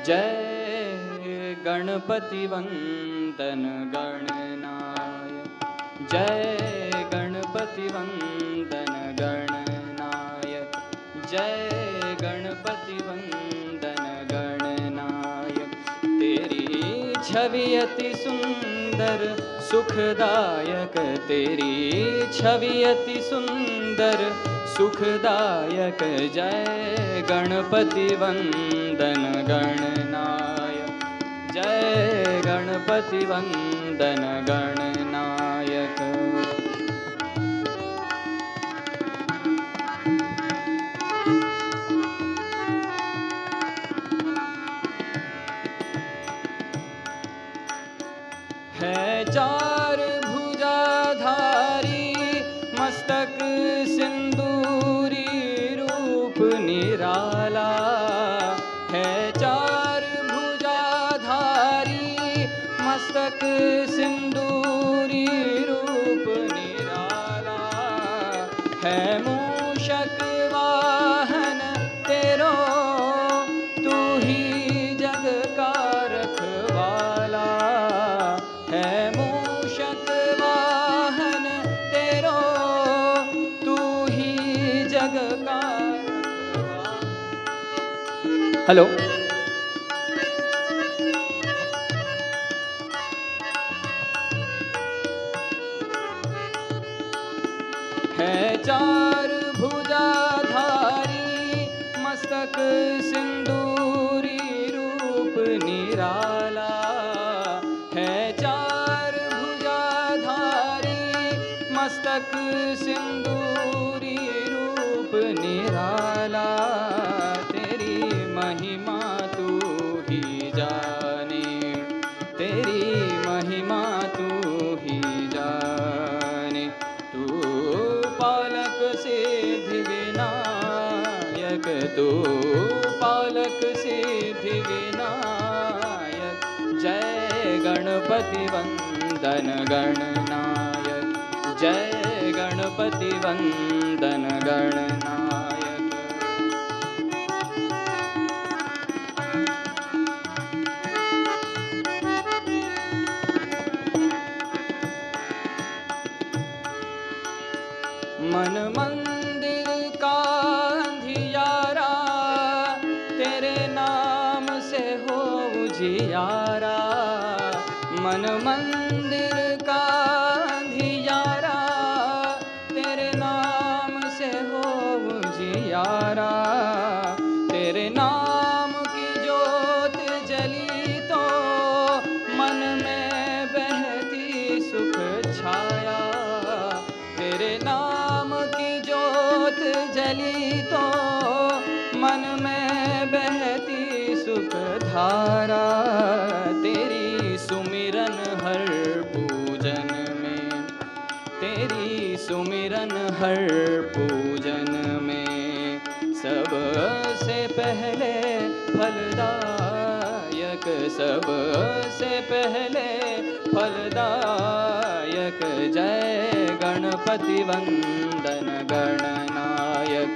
जय गणपति वंदन गणनायक, जय गणपति वंदन गणनायक, जय गणपति वंदन गणनायक। तेरी छवि अति सुंदर सुखदायक, तेरी छवि अति सुंदर सुखदायक, जय गणपति वंदन गणनायक, जय गणपति वंदन गणनायक। है चार भुजाधारी मस्तक सिंदूरी रूप निराला, है चार भुजाधारी मस्तक सिंदूरी रूप निराला, है मूषक वाहन तेरो तू ही जग का रखवाला, है मूषक वाहन तेरो तू ही जग का रखवाला। हेलो, है चार भुजाधारी मस्तक सिंदूरी रूप निराला, है चार भुजाधारी मस्तक सिंदूरी रूप निराला। तेरी महिमा तू ही जाने, तेरी महिमा तू ही जाने, तू पालक सिद्धि विनायक, तू पालक सिद्धि विनायक, जय गणपति वंदन गणनायक, जय गणपति वंदन गणनायक। मन मंदिर का अंधियारा तेरे नाम से हो उजियारा, मन मंदिर का अंधियारा तेरे नाम से हो उजियारा, तेरे नाम की जोत जली तो मन में बहती सुख छाया, तेरे नाम की जोत जली तो मन में बहती सुख धारा, तेरी सुमिरन हर पूजन में, तेरी सुमिरन हर पूजन में, सबसे पहले फलदायक, सबसे पहले फलदायक, जय गणपति वंदन गणनायक,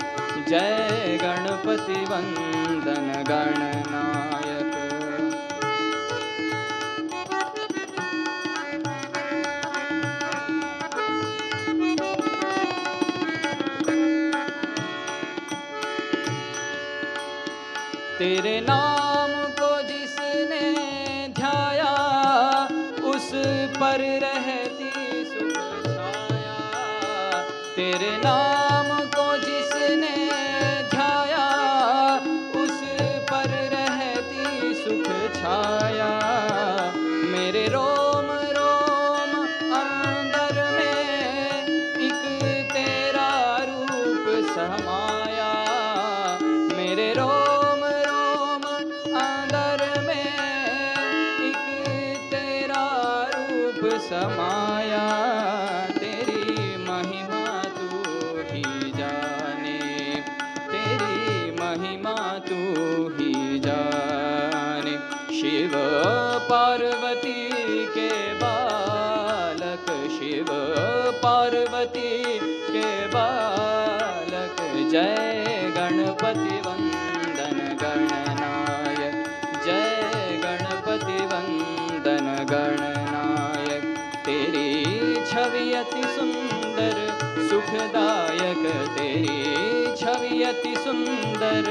जय गणपति वंदन गणनायक। तेरे नाम को जिसने ध्याया उस पर रहती सुख छाया, तेरे नाम को जिसने ध्याया उस पर रहती सुख छाया, मेरे रोम रोम अंदर में एक तेरा रूप समाया, मेरे रोम रोम अंदर में एक तेरा रूप समाया, तेरी महिमा तू ही जाने, तेरी महिमा तू ही जाने, शिव पार्वती के बालक, शिव पार्वती के बालक, जय गणपति वंदन गणनायक, जय छवि अति सुंदर सुखदायक, तेरी छवि अति सुंदर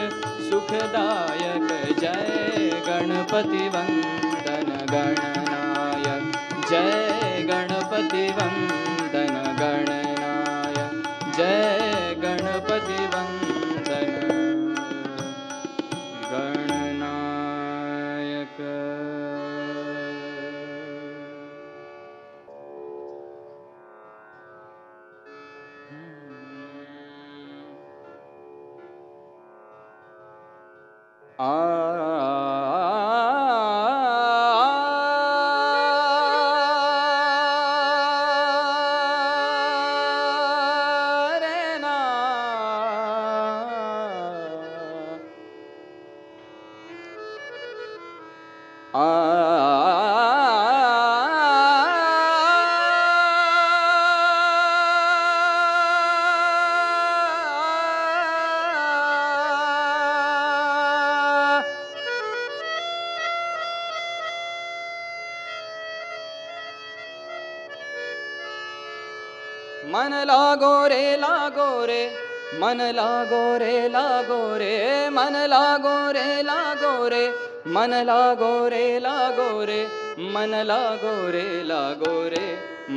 सुखदायक। जय गणपति वंदन गणनायक, जय गणपति वंदन गणनायक, जय गणपति वंदन गणनायक। मन लागो रे लागो रे, मन लागो रे लागो रे, मन लागो रे लागो रे, मन लागो रे लागो रे, मन लागो रे लागो रे,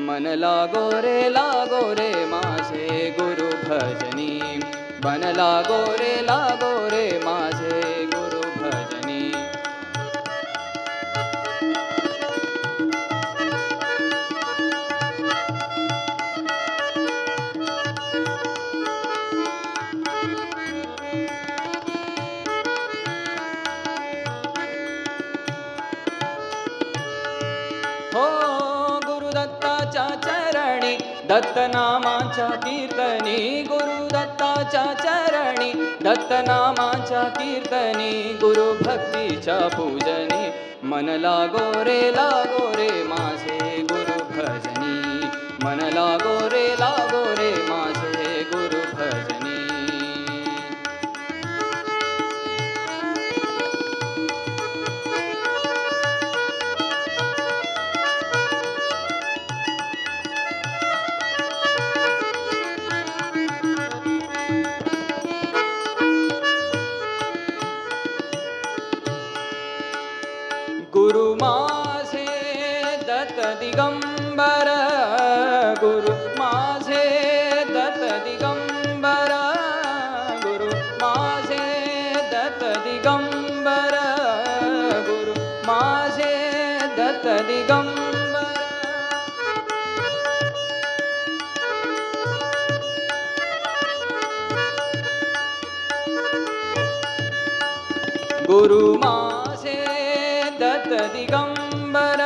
मन लागो रे लागो रे, माझे गुरु भजनी। मन लागो रे माझे गुरु भजनी। हो गुरुदत्ताच्या चरणी, दत्तनामाच्या कीर्तनी, गुरुदत्ताच्या चरणी, दत्तनामाच्या कीर्तनी, गुरुभक्तीच्या पूजनी। मन लागो रे माझे गुरु भजनी। मन लागो रे माझे गुरु भजनी। गुरु माझे दत्त दिगंबर, गुरु माझे दत्त दिगंबर, गुरु माझे दत्त दिगंबर, गुरु माझे दत्त दिगंबर। गुरु माझे दत्त दिगंबर,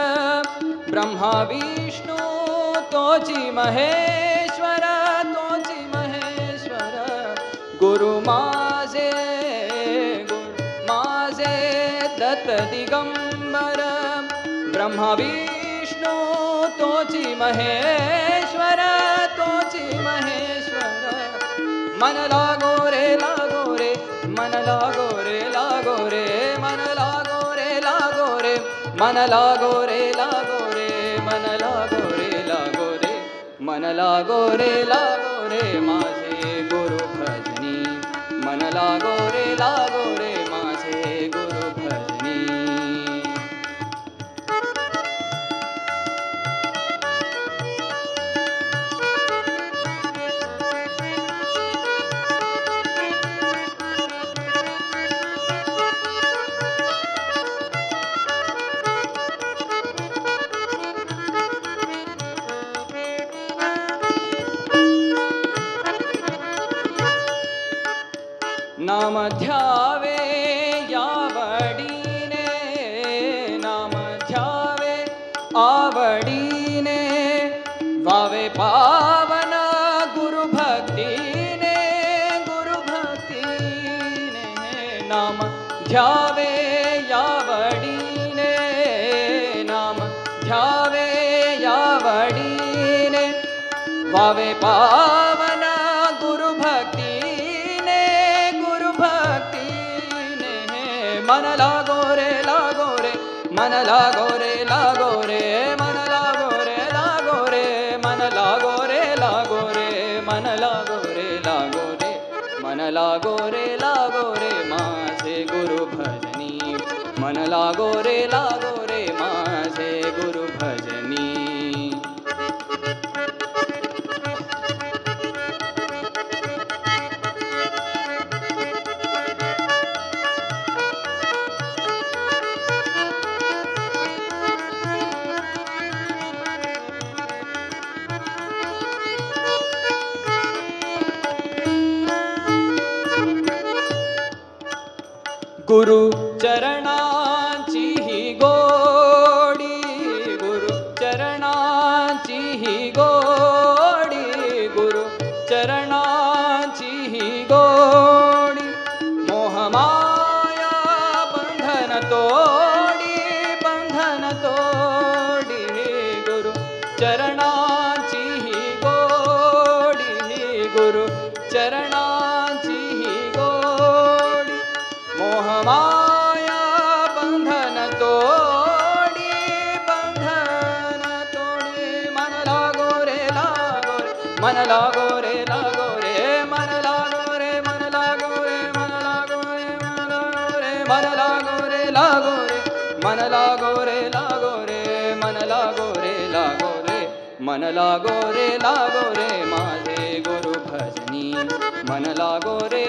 ब्रह्मा विष्णु तोची महेश्वर, तोची महेश्वर। गुरु माझे दत्त दिगंबर, ब्रह्मा विष्णु तोची महेश्वर, तोची महेश्वर। मन लागो रे मन लागो रे मन लागो रे मन लागो रे मन लागो रे मन लागो रे माझे गुरु भजनी। मन लागो रे माझे गुरु भजनी। नाम ध्यावे यावडीने, नाम ध्यावे आवडीने, वावे पावन गुरु भक्तीने, गुरु भक्तीने। नाम ध्यावे यावडीने, नाम ध्यावे यावडीने, वावे पावन गुरु भक्तीने, मन लागो रे मन लागो रे मन लागो रे मन लागो रे मन लागो लागो रे माझे गुरु भजनी मन लागो रे माझे गुरु भजनी गुरु चरणाची ही गोडी गुरु चरणाची ही गोडी गुरु चरणाची ही गोडी मोहमाया बंधन तोडी गुरु चरणाची ही गोडी गुरु चरणाची ही गोडी मोहमाया बंधन तोडी मन लागो रे मन लागो रे मन लागो रे मन लागो रे मन लागो रे मन लागो रे मन लागो रे मन लागो रे मन लागो रे माझे गुरु भजनी मन लागो रे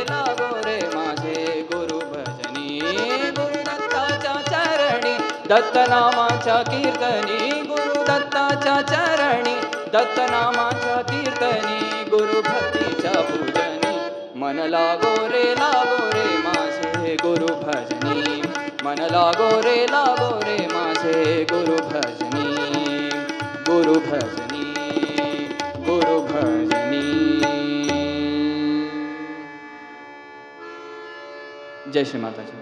माझे गुरु भजनी गुरु दत्ताच्या चरणी दत्तनामाच्या कीर्तनी गुरु दत्ताच्या चरणी दत्तनामाच्या कीर्तनी गुरु भक्तीच्या पूजनी मन लागो रे माझे गुरु भजनी मन लागो रे माझे गुरु भजनी गुरु भजनी गुरु भजनी जय श्री माता जी।